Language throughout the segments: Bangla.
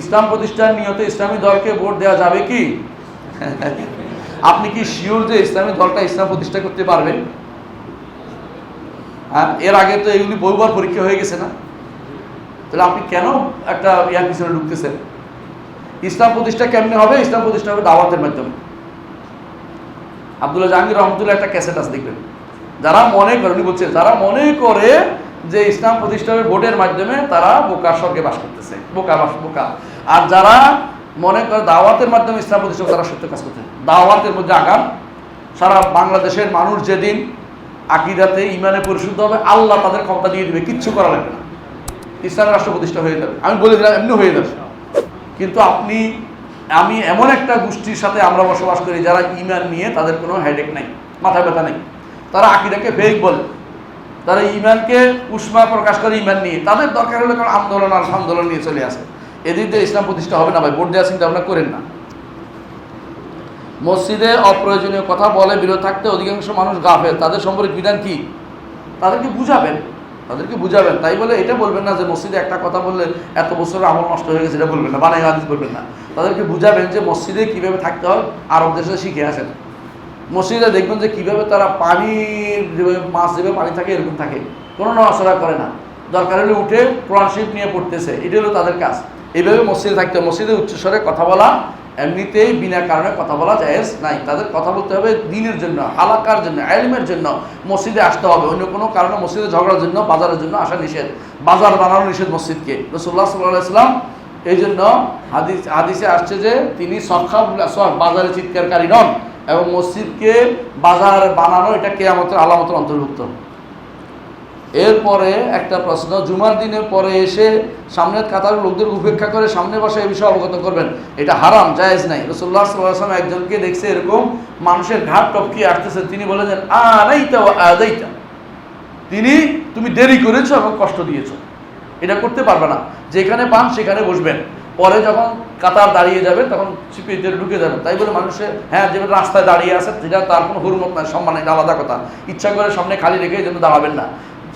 ইসলাম প্রতিষ্ঠার নিয়তে ইসলামী দলকে ভোট দেওয়া যাবে কি? আপনি কি শিওর যে ইসলামী দলটা ইসলাম প্রতিষ্ঠা করতে পারবে? এর আগে তো এগুলি বহুবার পরীক্ষা হয়ে গেছে না? তাহলে আপনি কেন একটা ইয়ার পিছনে ঢুকতেছেন? ইসলাম প্রতিষ্ঠা কেমনে হবে? ইসলাম প্রতিষ্ঠা হবে দাওয়াতের মাধ্যমে। আব্দুল্লাহ জাহাঙ্গীর রহমতুল্লাহ একটা ক্যাসেট আছে, দেখবেন। যারা মনে করে, উনি বলছেন, যারা মনে করে যে ইসলাম প্রতিষ্ঠা হবে ভোটের মাধ্যমে, তারা বোকার স্বর্গে বাস করতেছে, বোকা। আর যারা মনে করে দাওয়াতের মাধ্যমে ইসলাম প্রতিষ্ঠা, তারা সত্য কাজ করতেছে। দাওয়াতের মধ্যে আগাম। সারা বাংলাদেশের মানুষ যেদিন আকীদাতে ইমানে পরিশুদ্ধ হবে, আল্লাহ তাদের ক্ষমতা দিয়ে দিবে, কিচ্ছু করা লাগবে না, ইসলামের রাষ্ট্র প্রতিষ্ঠা হয়ে যাবে। আমি বলে দিলাম, এমনি হয়ে যাবে। কিন্তু আমি এমন একটা গোষ্ঠীর সাথে আমরা বসবাস করি যারা ইমান নিয়ে তাদের কোনো হেডেক নাই, মাথা ব্যথা নেই। তারা আকীদাকে ফেক বলে, তারা ইমানকে উষ্মা প্রকাশ করে ইমান নিয়ে। তাদের দরকার হলে কারণ আন্দোলন নিয়ে চলে আসে। এদিক দিয়ে ইসলাম প্রতিষ্ঠা হবে না ভাই, ভোট দেওয়ার চিন্তা ভাবনা করেন না। মসজিদে অপ্রয়োজনীয় কথা বলে বিরত থাকতে অধিকাংশ মানুষ গাফেল, তাদের সম্পর্কে বিধান কি? তাদেরকে বুঝাবেন। তাই বলে এটা বলবেন না যে মসজিদে একটা কথা বললে এত বছর আমল নষ্ট হয়ে গেছে, এটা বলবেন না, বানাই হাদিস বলবেন না। তাদেরকে বুঝাবেন যে মসজিদে কিভাবে থাকতে হয়, আরব দেশে শিখে আসেন। মসজিদে দেখবেন যে কিভাবে তারা মাছ যেভাবে পানি থাকে এরকম থাকে, কোনো নড়াচড়া করে না। দরকার হলে উঠে কোরআন শরীফ নিয়ে পড়তেছে, এটা হলো তাদের কাজ। এইভাবে মসজিদে থাকতে হবে। মসজিদে উচ্চস্বরে কথা বলা, এমনিতেই বিনা কারণে কথা বলা জায়েজ নাই। তাদের কথা বলতে হবে দিনের জন্য, হালাকার জন্য, ইলমের জন্য মসজিদে আসতে হবে। অন্য কোনো কারণে মসজিদে ঝগড়ার জন্য, বাজারের জন্য আসা নিষেধ। বাজার বানানো নিষেধ মসজিদকে। রাসূলুল্লাহ সাল্লাল্লাহু আলাইহি ওয়াসাল্লাম এই জন্য হাদিসে আসছে যে তিনি বাজারে চিৎকারকারী নন, এবং মসজিদকে বাজার বানানো এটা কিয়ামতের আলামতের অন্তর্ভুক্ত। এরপরে একটা প্রশ্ন, জুমার দিনের পরে এসে সামনের কাতার লোকদের উপেক্ষা করে সামনে বসে এই বিষয়ে অবগত করবেন, এটা হারাম, জায়েজ নাই। রাসূলুল্লাহ সাল্লাল্লাহু আলাইহি ওয়াসাল্লাম একজনকে দেখছে এরকম মানুষের ঘাট টপকিয়ে আসতেছে, তিনি বলেছেন আনাইতা ওয়া আদাইতা, তুমি দেরি করেছো এবং কষ্ট দিয়েছো। এটা করতে পারবে না, যেখানে পান সেখানে বসবেন। পরে যখন কাতার দাঁড়িয়ে যাবে তখন চিপিয়ে ঢুকে যাবেন। তাই বলে মানুষের যে রাস্তায় দাঁড়িয়ে আছে যেটা তার কোনো হুরমত নাই, সম্মান নাই, আলাদা কথা। ইচ্ছা করে সামনে খালি রেখে যেন দাঁড়াবেন না।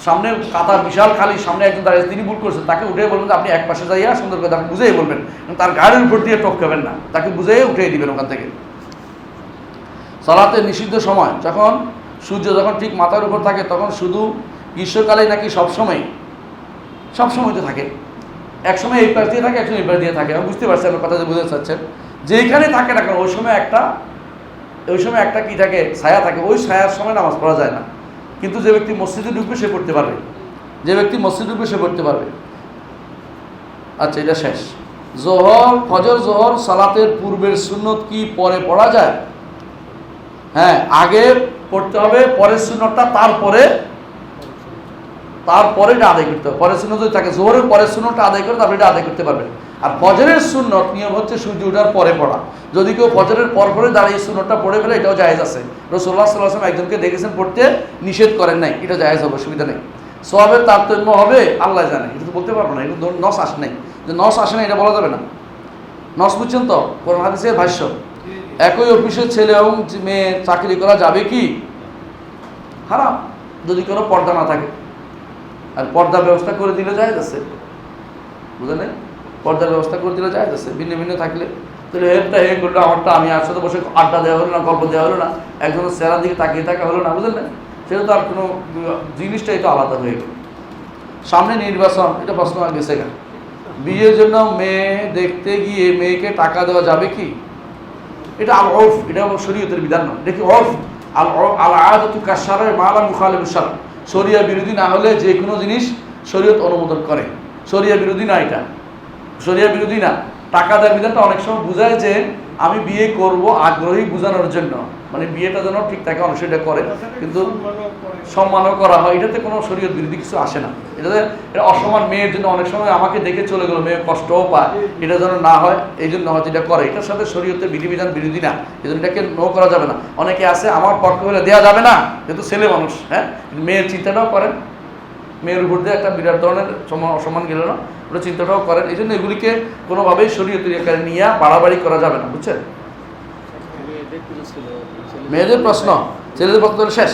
সামনে কাতার বিশাল খালি, সামনে একজন দাঁড়িয়ে, তিনি ভুল করছেন, তাকে উঠে বলবেন যে আপনি এক পাশে যাইয়া সুন্দর করে তাকে বুঝেই বলবেন, তার গাড়ির উপর দিয়ে টপকাবেন না, তাকে বুঝেই উঠে দিবেন ওখান থেকে। সালাতের নিষিদ্ধ সময়, যখন সূর্য যখন ঠিক মাথার উপর থাকে তখন শুধু গ্রীষ্মকালে নাকি সবসময় তো থাকে? এক সময় এই পাশ দিয়ে থাকে, এক সময় এই পাশ দিয়ে থাকে। আমি বুঝতে পারছি আমার কথা যে বুঝতে চাচ্ছেন। যেখানে থাকে না কেন ওই সময় একটা কি থাকে, ছায়া থাকে। ওই ছায়ার সময় নামাজ পড়া যায় না। কিন্তু যে ব্যক্তি মসজিদে ঢুকবে সে পড়তে পারবে। আচ্ছা, এটা শেষ। ফজর জোহর সালাতের পূর্বের সুন্নত কি পরে পড়া যায়? হ্যাঁ, আগে পড়তে হবে, পরের সুন্নতটা তারপরে এটা আদায় করতে হবে। পরের সুন্নত যদি থাকে, জোহরের পরের সুন্নতটা আদায় করে তারপরে এটা আদায় করতে পারবে। আর ফজরের সুন্নত নিয়ম হচ্ছে সূর্য ওঠার পরে পড়া। যদি কেউ ফজরের পরে দাঁড়িয়ে সুন্নতটা পড়ে ফেলে, এটাও জায়েজ আছে। রাসূলুল্লাহ সাল্লাল্লাহু আলাইহি ওয়াসাল্লাম একজনকে দেখেছেন পড়তে, নিষেধ করেন নাই, এটা জায়েজ হবে, অসুবিধা নেই। সওয়াবের তারতম্য হবে আল্লাহ জানে, এটা তো বলতে পারবো না। এটা নস আসে নাই, যে নস আসে না এটা বলা যাবে না। নস বুঝছেন তো, কোরআন হাদিসের ভাষ্য। একই অফিসের ছেলে এবং মেয়ে চাকরি করা যাবে কি? হারাম, যদি কোনো পর্দা না থাকে। আর পর্দার ব্যবস্থা করে দিলে জায়েজ আছে, বুঝলেন? পর্দার ব্যবস্থা করে দিলে জায়েজ আছে। ভিন্ন ভিন্ন থাকলে তাহলে হে করলো, আমারটা আমি একসাথে বসে আড্ডা দেওয়া হলো না, গল্প দেওয়া হলো না, একজনের চেহারার দিকে তাকিয়ে থাকা হলো না, বুঝলেন? সেটা তো আর কোনো জিনিসটাই তো আলাদা হয়ে গেল। সামনে নির্বাচন, এটা প্রশ্ন আর গেছে গা। বিয়ের জন্য মেয়ে দেখতে গিয়ে মেয়েকে টাকা দেওয়া যাবে কি? এটা আল ওরফ, এটা শরীয়তের বিধান নয়। দেখি ওরফ আল আদাতু কাশারায়ে মা লা মুখালিফু শারআ, শরিয়া বিরোধী না হলে যে কোনো জিনিস শরীয়ত অনুমোদন করে। শরিয়া বিরোধী না, এটা শরিয়া বিরোধী না। টাকা দেওয়ার বিধানটা অনেক সময় বোঝায় যে আমি বিয়ে করব আগ্রহী বোঝানোর জন্য, মানে বিয়েটা যেন ঠিক থাকে, অনেক সেটা করে, কিন্তু সম্মানও করা হয়। এটাতে কোনো শরীয়ত বিরোধী কিছু আসে না। এটা অসম্মান মেয়ের জন্য অনেক সময় আমাকে দেখে চলে গেলো, মেয়ে কষ্টও পায়, এটা যেন না হয় এই জন্য হয়তো এটা করে। এটার সাথে শরীয়তের বিধিবিধান বিরোধী না, এই জন্য এটাকে নো করা যাবে না। অনেকে আছে আমার পক্ষে হলে দেওয়া যাবে না, যেহেতু ছেলে মানুষ, হ্যাঁ, মেয়ের চিন্তাটাও করেন, মেয়ের উপর দিয়ে একটা বিরাট ধরনের অসম্মান গেল না, ওটা চিন্তাটাও করেন। এই জন্য এগুলিকে কোনোভাবেই শরীয়তের আকারে নিয়ে বাড়াবাড়ি করা যাবে না, বুঝছেন? মেয়েদের প্রশ্ন, ছেলেদের প্রশ্ন শেষ।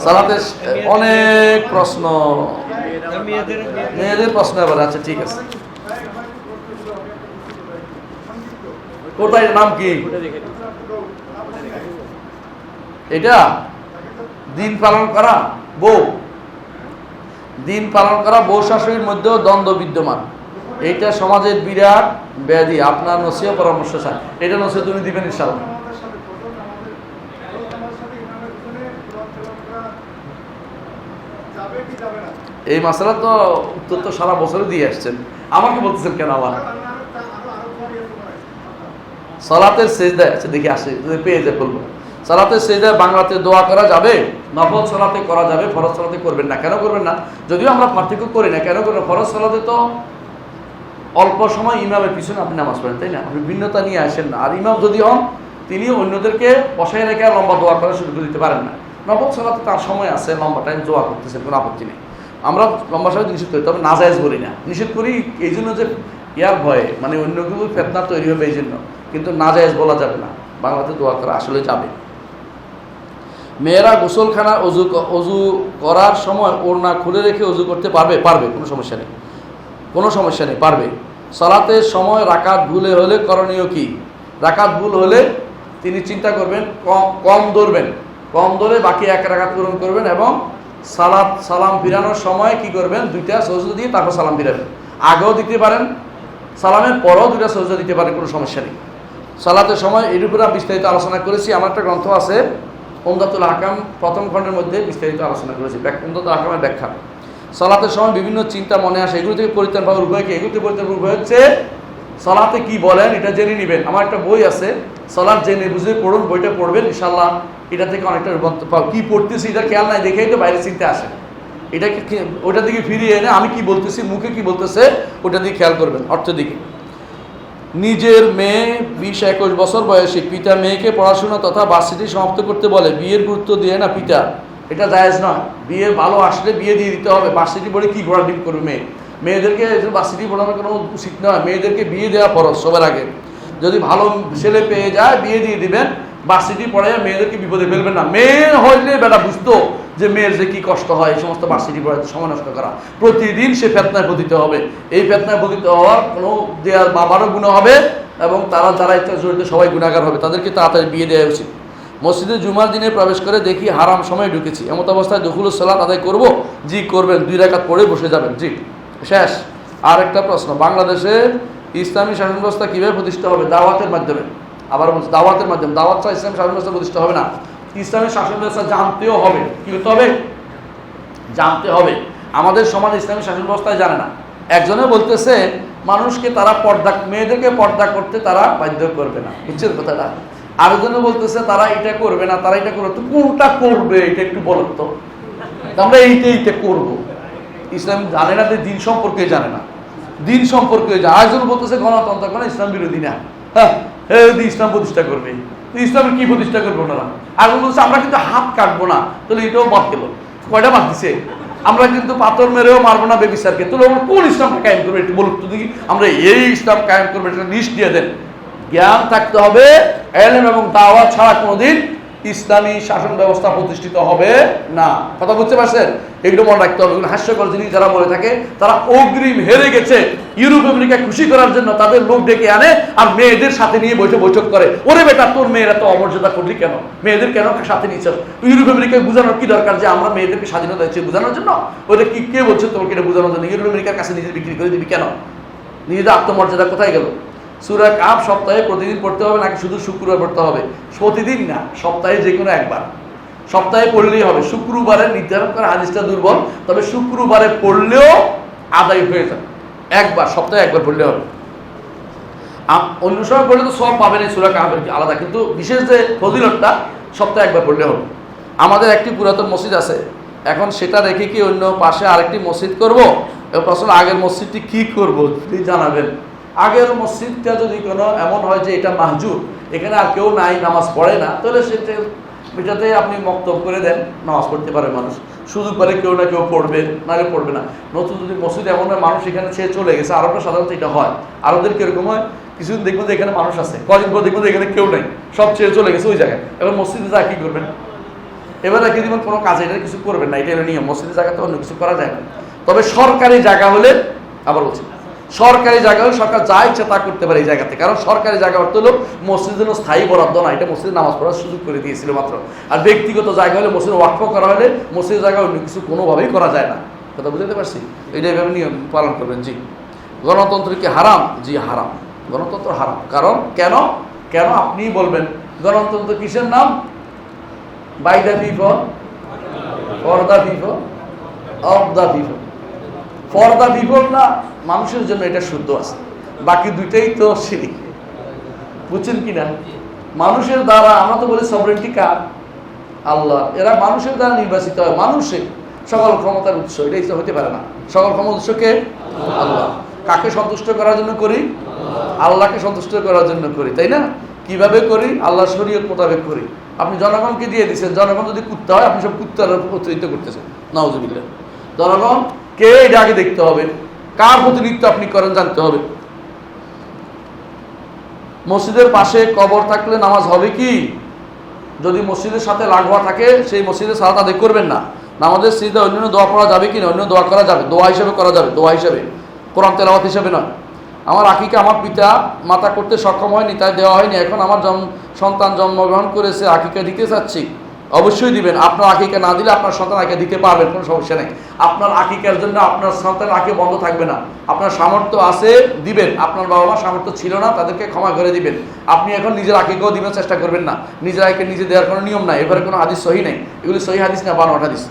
সালাতে অনেক প্রশ্ন, মেয়েদের প্রশ্ন এবার। আচ্ছা, ঠিক আছে। কোথায় নাম কি এটা? দিন পালন করা বউ, দিন পালন করা বউ শাশুড়ির মধ্যেও দ্বন্দ্ব বিদ্যমান। এইটা সমাজের বিরাট ব্যাধি। আপনার নসিহত পরামর্শ চাই, এটা নসিহত তুমি দিবেন ইনশাআল্লাহ। এই মাসালা তো উত্তর তো সারা বছরে দিয়ে আসছেন, আমাকে বলতেছেন কেন? আবার সালাতের সেজদায় আছে, দেখি আসে যদি পেয়ে যায় বলবো। সালাতের সেজদায় বাংলাতে দোয়া করা যাবে? নফল সালাতে করা যাবে, ফরজ সালাতে করবেন না। কেন করবেন না? যদিও আমরা পার্থক্য করি না, কেন করবেন? ফরজ সালাতে তো অল্প সময় ইমামের পিছনে আপনি নামাজ পড়েন, তাই না? আপনি ভিন্নতা নিয়ে আসেন না। আর ইমাম যদি হন, তিনি অন্যদেরকে বসায় রেখে লম্বা দোয়া করা শুরু করে দিতে পারেন না। নফল সালাতে তার সময় আছে, লম্বা টাইম দোয়া করতেছেন, কোনো আপত্তি নেই। আমরা লম্বা সময় নিষেধ করি, তবে নাজায়েজ বলি না। নিষেধ করি এই জন্য যে ইয়ার ভয়ে, মানে অন্য কিছু ফেতনা তৈরি হবে এই জন্য, কিন্তু নাজায়েজ বলা যাবে না। বাংলাতে দোয়া করা আসলে যাবে। মেয়েরা গোসলখানা অজু করার সময় ওড়না খুলে রেখে অজু করতে পারবে? পারবে, কোনো সমস্যা নেই, কোনো সমস্যা নেই, পারবে। সালাতের সময় রাকাত ভুলে হলে করণীয় কি? রাকাত ভুল হলে তিনি চিন্তা করবেন, কম ধরবেন, কম ধরে বাকি এক রাকাত পূরণ করবেন, এবং সালাম ফিরানোর সময় কি করবেন? দুইটা সজদা দিয়ে তারপর সালাম ফিরাবেন। আগেও দিতে পারেন, সালামের পরও দুইটা সজদা দিতে পারেন, কোনো সমস্যা নেই। সালাতের সময় এর উপরে বিস্তারিত আলোচনা করেছি। আমার একটা গ্রন্থ আছে উমদাতুল আহকাম, প্রথম খণ্ডের মধ্যে বিস্তারিত আলোচনা করেছি, উমদাতুল আহকামের ব্যাখ্যা। সালাতের সময় বিভিন্ন চিন্তা মনে আসে, এগুলো থেকে পরিত্রাণ পাওয়ার উপায় কি? এগুলো থেকে পরিত্রাণ পাওয়ার উপায় হচ্ছে সালাতে কি বলেন এটা জেনে নেবেন। আমার একটা বই আছে, সালাত জেনে বুঝে পড়ুন, বইটা পড়বেন, ইনশাআল্লাহ এটা থেকে অনেকটা কি পড়তেছি এটা খেয়াল নাই দেখেই তো বাইরে চিন্তা আসে। এটাকে ওটা দিকে ফিরিয়ে এনে আমি কি বলতেছি, মুখে কি বলতেছে, ওটা দিকে খেয়াল করবেন, অর্থ দিকে। নিজের মেয়ে 20-21 বছর বয়সী পিতা মেয়েকে পড়াশোনা তথা ভার্সিটি সমাপ্ত করতে বলে, বিয়ের গুরুত্ব দিয়ে না পিতা, এটা জায়েজ নয়। বিয়ে ভালো আসলে বিয়ে দিয়ে দিতে হবে। ভার্সিটি পড়ে কি ঘোরা ডিপ করবে মেয়েদেরকে? ভার্সিটি পড়ানো কোনো উচিত নয়। মেয়েদেরকে বিয়ে দেওয়া ফরজ সবার আগে। যদি ভালো ছেলে পেয়ে যায় বিয়ে দিয়ে দিবেন, ভার্সিটি পড়ে মেয়েদেরকে বিপদে ফেলবেন না। মেয়ে হইলে বেটা বুঝতো যে মেয়ের যে কি কষ্ট হয়, এই সমস্ত ভার্সিটি পড়ে সময় নষ্ট করা, প্রতিদিন সে ফেতনায় পতিত হবে। এই ফেতনায় পতিত হওয়ার কোনো দেওয়ার বাবারও গুনাহ হবে, এবং তারা যারা ইচ্ছা জড়িত সবাই গুনাহগার হবে। তাদেরকে তাড়াতাড়ি বিয়ে দেওয়া উচিত। মসজিদে জুমার দিনে প্রবেশ করে দেখি হারাম সময় ঢুকেছি, এমত অবস্থায় দুখুলুস সালাত আদায় করব? জি করবেন, 2 রাকাত পড়ে বসে যাবেন। জি, শেষ। আর একটা প্রশ্ন, বাংলাদেশে ইসলামী শাসন ব্যবস্থা কীভাবে প্রতিষ্ঠা হবে? দাওয়াতের মাধ্যমে। আবার বলছি, দাওয়াতের মাধ্যমে। দাওয়াত ছাড়া ইসলামী শাসন ব্যবস্থা প্রতিষ্ঠা হবে না। ইসলামী শাসন ব্যবস্থা জানতেও হবে। কী করতে হবে? জানতে হবে। আমাদের সমাজ ইসলামী শাসন ব্যবস্থায় জানে না। একজনে বলতেছে মানুষকে তারা মেয়েদেরকে পর্দা করতে তারা বাধ্য করবে না, বুঝছেন কথাটা? আরেকজনে বলতেছে তারা এটা করবে না, তারা এটা করবে। তো কোনটা করবে এটা একটু বলেন তো, আমরা এইটা করবো। ইসলাম জানে না, দিন সম্পর্কে জানে না, দিন সম্পর্কে জানে। আরেকজন বলতেছে গণতন্ত্র কোনো ইসলাম বিরোধী না, হ্যাঁ ইসলাম প্রতিষ্ঠা করবে। ইসলামের কি প্রতিষ্ঠা করবো ওনারা? আরেকজন বলছে আমরা কিন্তু হাত কাটবো না, তাহলে এটাও বাদ গেল। কয়টা বাদ দিছে? আমরা কিন্তু পাথর মেরেও মারবো না বেবিচারকে, তাহলে আমরা কোন ইসলামটা কায়েম করবে একটু বলুন তো দেখি। আমরা এই ইসলাম কায়েম করবো, এটা লিস্ট দিয়ে দেন। জ্ঞান থাকতে হবে, ইলম এবং দাওয়াত ছাড়া কোনোদিন ইসলামী শাসন ব্যবস্থা প্রতিষ্ঠিত হবে না। কথা বুঝতে পারছেন? এগুলো মনে রাখতে হবে। এগুলো হাস্যকর জিনিস যারা বলে থাকে, তারা অগ্রিম হেরে গেছে, ইউরোপ আমেরিকা খুশি করার জন্য তাদের লোক ডেকে আনে আর মেয়েদের সাথে নিয়ে বৈঠক করে। ওরে বেটা, তোর মেয়েরা তো অমর্যাদা করলি কেন? মেয়েদের কেন সাথে নিচ্ছ? ইউরোপ আমেরিকায় বোঝানোর কি দরকার যে আমরা মেয়েদেরকে স্বাধীনতা দিচ্ছি? বোঝানোর জন্য? ওটা কি কে বলছে তোমাকে এটা বোঝানোর জন্য? ইউরোপ আমেরিকার কাছে নিজের বিক্রি করে দিবি কেন? নিজেদের আত্মমর্যাদা কোথায় গেল? সূরা কাহফ সপ্তাহে প্রতিদিন পড়তে হবে নাকি শুধু শুক্রবার পড়তে হবে? প্রতিদিন না, সপ্তাহে যে কোনো একবার। সপ্তাহে পড়লেই হবে। শুক্রবারে নির্ধারণ করা হাদিসটা দুর্বল, তবে শুক্রবারে পড়লেও আদায় হয়ে যাবে। একবার, সপ্তাহে একবার পড়লে হবে। অন্য সময় পড়লে তো সব পাবেন এই সূরা কাহফের আলাদা, কিন্তু বিশেষ যে ফজিলতটা সপ্তাহে একবার পড়লে হবে। আমাদের একটি পুরাতন মসজিদ আছে, এখন সেটা রেখে কি অন্য পাশে আরেকটি মসজিদ করব? প্রশ্ন, আগের মসজিদটি কি করব আপনি জানাবেন। আগের মসজিদটা যদি কোনো এমন হয় যে এটা মাহজুর, এখানে আর কেউ নাই, নামাজ পড়ে না, তাহলে সেটাতে আপনি মক্তব করে দেন, নামাজ পড়তে পারে মানুষ। শুধু করে কেউ না কেউ পড়বে, নাহলে পড়বে না। নতুন যদি মসজিদ এমন হয় মানুষ এখানে ছেড়ে চলে গেছে, আরবরা সাধারণত এটা হয়। আরবদের কিরকম হয়, কিছুদিন দেখবেন যে এখানে মানুষ আছে, কদিন পর দেখবেন যে এখানে কেউ নেই, সব ছেড়ে চলে গেছে ওই জায়গায়। এবার মসজিদে যা কি করবেন? এবার রেখে দিবেন, কোনো কাজে এটা কিছু করবেন না, এটা নিয়ম। মসজিদের জায়গাতে অন্য কিছু করা যায় না। তবে সরকারি জায়গা হলে, আবার বলছি, সরকারি জায়গা হলে সরকার যা ইচ্ছা তা করতে পারে এই জায়গাতে, কারণ সরকারি জায়গা অর্থ হলো মসজিদের জন্য স্থায়ী বরাদ্দ না, এটা মসজিদে নামাজ পড়ার সুযোগ করে দিয়েছিল মাত্র। আর ব্যক্তিগত জায়গা হলে মসজিদে ওয়াকফ করা হলে মসজিদের জায়গা অন্য কিছু কোনোভাবেই করা যায় না। কথা বুঝতে পারছি? এটা এভাবে নিয়ম পালন করবেন। জি, গণতন্ত্র কি হারাম? জি হারাম, গণতন্ত্র হারাম। কারণ কেন? কেন আপনি বলবেন গণতন্ত্র কিসের নাম? By the people, for the people, of the people. For the people না, মানুষের জন্য এটা শুদ্ধ আছে, বাকি দুইটাই তো শিরিক। বুঝছেন কিনা? মানুষের দ্বারা, আমরা তো বলি সভরেন্টি কার? আল্লাহ। এরা মানুষের দ্বারা নির্বাচিত হয়, মানুষে সকল ক্ষমতার উৎস, এটা ইচ্ছা হতে পারে না। সকল ক্ষমতার উৎসকে আল্লাহ। কাকে সন্তুষ্ট করার জন্য করি? আল্লাহকে সন্তুষ্ট করার জন্য করি, তাই না? কিভাবে করি? আল্লাহ শরীয়ত মোতাবেক করি। আপনি জনগণকে দিয়ে দিচ্ছেন, জনগণ যদি কুত্তা হয় আপনি সব কুত্তার প্রতিনিধিত্ব করতেছেন, নাউজুবিল্লাহ। জনগণ কে এটা আগে দেখতে হবে, কার প্রতিনিধিত্ব আপনি করেন জানতে হবে। মসজিদের পাশে কবর থাকলে নামাজ হবে কি? যদি মসজিদের সাথে লাগোয়া থাকে সেই মসজিদে সালাত আদায় করবেন না। নামাজের সিজদা অন্যান্য দোয়া পড়া যাবে কি না? অন্য দোয়া করা যাবে, দোয়া হিসেবে করা যাবে, দোয়া হিসেবে, কোরআন তেলাওয়াত হিসেবে নয়। আমার আকিকা আমার পিতা মাতা করতে সক্ষম হয়নি, তাই দেওয়া হয়নি। এখন আমার সন্তান জন্মগ্রহণ করেছে, আকিকা দিতে চাচ্ছি। অবশ্যই দিবেন। আপনার আকিকা না দিলে আপনার সন্তান আকিকা দিতে পারবেন, কোনো সমস্যা নেই। আপনার আকিকার জন্য আপনার সন্তানের আকিকা বন্ধ থাকবে না। আপনার সামর্থ্য আছে, দিবেন। আপনার বাবা মা সামর্থ্য ছিল না, তাদেরকে ক্ষমা করে দিবেন। আপনি এখন নিজের আকিকাও দিবেন, চেষ্টা করবেন না। নিজের আকিকা নিজে দেওয়ার কোনো নিয়ম নাই, এবারে কোনো হাদিস সহি নেই। এগুলি সহি হাদিস না, বানোয়াট হাদিস।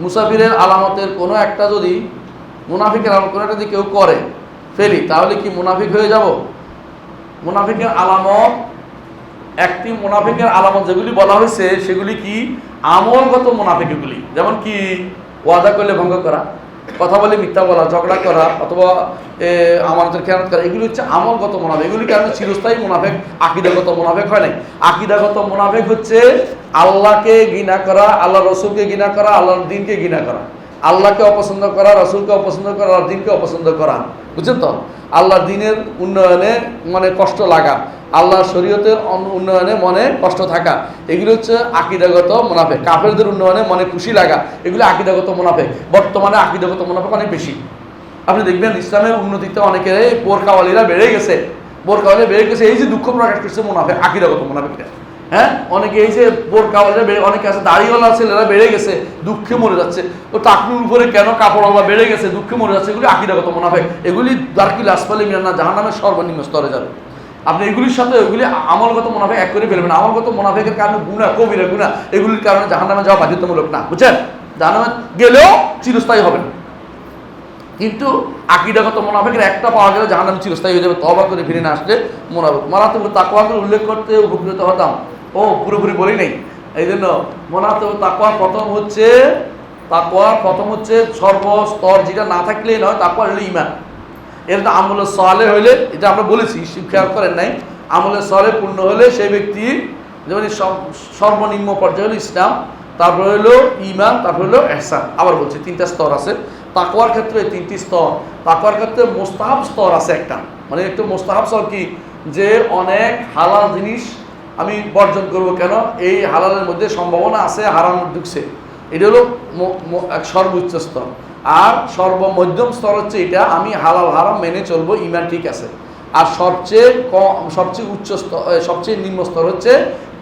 মুসাফিরের আলামতের কোনো একটা যদি, মুনাফিকের আলামত কোনো একটা যদি কেউ করে ফেলি, তাহলে কি মুনাফিক হয়ে যাব? মুনাফিকের আলামত, একটি মুনাফিকের আলামত যেগুলি বলা হয়েছে সেগুলি কি? আমলগত মুনাফিক। এগুলি যেমন কি? ওয়াদা করলে ভঙ্গ করা, কথা বলে মিথ্যা বলা, ঝগড়া করা, অথবা আমানতের খেয়ানত করা, এগুলি হচ্ছে আমলগত মুনাফিক। এগুলি কারণে চিরস্থায়ী মুনাফিক, আকীদাগত মুনাফিক হয় নাই। আকীদাগত মুনাফিক হচ্ছে আল্লাহকে ঘৃণা করা, আল্লাহ রসুলকে ঘৃণা করা, আল্লাহর দ্বীনকে ঘৃণা করা, আল্লাহকে অপছন্দ করা, রসুলকে অপছন্দ করা, আল্লাহর দ্বীনকে অপছন্দ করা। বুঝছেন তো? আল্লাহর দ্বীনের উন্নয়নে মানে কষ্ট লাগা, আল্লাহর শরীয়তের উন্নয়নে মনে কষ্ট থাকা, এগুলো হচ্ছে আকীদাগত মুনাফিক। কাফেরদের উন্নয়নে মনে খুশি লাগা, এগুলো আকীদাগত মুনাফিক। বর্তমানে আকীদাগত মুনাফিক অনেক বেশি। আপনি দেখবেন ইসলামের উন্নতিতে অনেকের বোরকাওয়ালিরা বেড়ে গেছে, বোরকাওয়ালি বেড়ে গেছে, এই যে দুঃখ প্রকাশ করছে মুনাফিক, আকীদাগত মুনাফিকরা। হ্যাঁ, অনেকে এই যে বোরকাওয়ালিরা বেড়ে, অনেকে আছে দাড়িওয়ালা ছেলেরা বেড়ে গেছে, দুঃখে মরে যাচ্ছে। ও টাকনুর উপরে কেন কাপড়ওয়ালা বেড়ে গেছে, দুঃখে মরে যাচ্ছে, এগুলি আকীদাগত মুনাফিক। এগুলি দারকিল আসফালি মিনান্নার, জাহান্নামের সর্বনিম্ন স্তরে যাবে। আপনি এগুলির সাথে ওইগুলি আমলগত মুনাফিক এক করে ফেলবেন। আমলগত মুনাফিকের কারণে গুনাহ, কবিরা গুনাহ, এগুলির কারণে জাহান্নামে যাওয়া বাধ্যতামূলক না। বুঝছেন? জাহান্নামে গেলেও চিরস্থায়ী হবে না, কিন্তু আকীদাগত মুনাফিকের একটা পাওয়া গেলে জাহান্নামে চিরস্থায়ী হয়ে যাবে। তওবা করে ফিরে না আসলে মুনাফিক। মারাত্মক তাকওয়া করে উল্লেখ করতে উপকৃত হতাম, ও পুরোপুরি বলি নেই। এই জন্য মুনাফিক তাকওয়ার প্রথম হচ্ছে, তাকওয়ার প্রথম হচ্ছে সর্বস্তর, যেটা না থাকলেই নয়, তাকওয়া হলো ঈমান। এটা আমলে সালেহ হইলে, এটা আমরা বলেছি, খেয়াল করেন নাই, আমলে সালেহ পূর্ণ হলে সেই ব্যক্তি, যেমন সর্বনিম্ন পর্যায়ে হলো ইসলাম, তারপরে হলো ঈমান, তারপরে হলো ইহসান। আবার বলছি তিনটা স্তর আছে তাকওয়ার ক্ষেত্রে, তিনটি স্তর। তাকওয়ার ক্ষেত্রে মোস্তাহাব স্তর আছে একটা, মানে একটু মোস্তাহাব স্তর কি? যে অনেক হালাল জিনিস আমি বর্জন করব, কেন? এই হালালের মধ্যে সম্ভাবনা আছে হারাম ঢুকছে, এটা হলো সর্বোচ্চ স্তর। আর সর্বমধ্যম স্তর হচ্ছে এটা, আমি হালাল হারাম মেনে চলবো, ঈমান ঠিক আছে। আর সবচেয়ে উচ্চ স্তর, সবচেয়ে নিম্ন স্তর হচ্ছে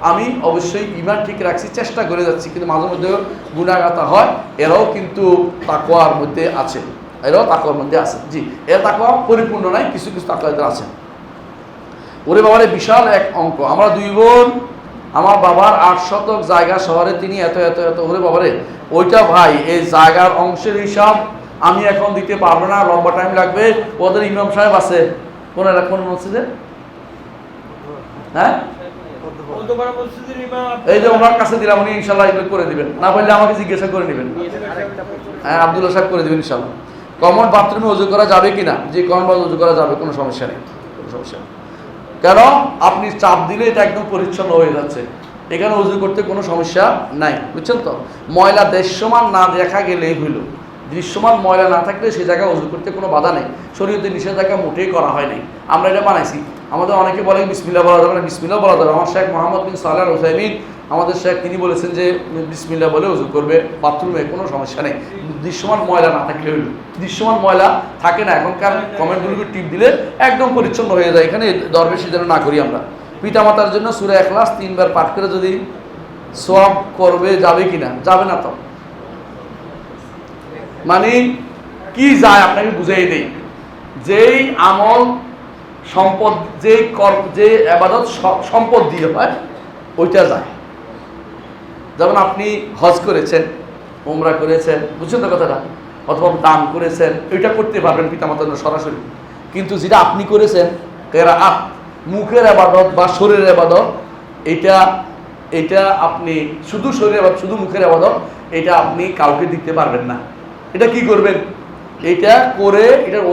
আমি অবশ্যই ঈমান ঠিক রাখছি, চেষ্টা করে যাচ্ছি, কিন্তু মাঝে মধ্যে গুনাহগাতা হয়। এরাও কিন্তু তাকওয়ার মধ্যে আছে, এরাও তাকওয়ার মধ্যে আছে। জি, এর তাকওয়া পরিপূর্ণ নাই, কিছু কিছু তাকওয়া এদের আছে। ওরে বাবারে, বিশাল এক অঙ্ক। আমরা দুই বোন, আমার বাবার 8 শতক জায়গা, শহরে তিনি এত এত এত। ওরে বাবারে, ওইটা ভাই, এই জায়গার অংশের হিসাব আমি এখন দিতে পারবো না, লম্বা টাইম লাগবে। ওদের ইমাম সাহেব আছে কোন মসজিদে? হ্যাঁ, এই যে ওনার কাছে দিলাম, উনি ইনশাল্লাহ এগুলো করে দিবেন। না বললে আমাকে জিজ্ঞাসা করে নেবেন। হ্যাঁ, আব্দুল্লাহ সাহেব করে দিবেন ইনশাল্লাহ। কমন বাথরুমে উযু করা যাবে কিনা? যে কমন বাথরুমে উযু করা যাবে, কোনো সমস্যা নেই, কোনো সমস্যা নেই। কেন? আপনি চাপ দিলে এটা একদম পরিচ্ছন্ন হয়ে যাচ্ছে, এখানে উযু করতে কোনো সমস্যা নাই। বুঝছেন তো? ময়লা দৃশ্যমান না দেখা গেলেই হইল, দৃশ্যমান ময়লা না থাকলে সে জায়গায় উযু করতে কোনো বাধা নেই। শরীয়তে নিষেধাজ্ঞা মোটেই করা হয় নাই, আমরা এটা বানাইছি। আমাদের অনেকে বলে বিসমিল্লাহ বলা যাবে না, বিসমিল্লাহ বলা যাবে। আমার শেখ মোহাম্মদ বিন সালেহ আল উসাইমিন, আমাদের শেখ, তিনি বলেছেন যে বিসমিল্লাহ বলে উযু করবে বাথরুমে, কোনো সমস্যা নেই। দৃশ্যমান ময়লা না থাকলে হইল। দৃশ্যমান ময়লা থাকে না, এখনকার কমেন্টগুলোকে টিপ দিলে একদম পরিচ্ছন্ন হয়ে যায়। এখানে দরবেশি যেন না করি আমরা। পিতামাতার জন্য সূরা ইখলাস 3 বার পাঠ করে যদি সওয়াব করবে, যাবে কিনা? যাবে না। তো মানে কি যায় আপনাকে বুঝাই দেই, যেই আমল সম্পদ, যে ইবাদত সম্পদ দিয়ে হয় ওইটা যায়। যেমন আপনি হজ করেছেন, উমরা করেছেন, বুঝছেন তো কথাটা, অথবা দান করেছেন, ওইটা করতে পারবেন পিতামাতার জন্য সরাসরি। কিন্তু যেটা আপনি করেছেন কেরাআত, মুখের ইবাদত বা শরীরের ইবাদত, এটা আপনি শুধু শরীরের ইবাদত, শুধু মুখের ইবাদত, এটা আপনি কাউকে দিতে পারবেন না। এটা কি করবেন? এটা করে এটার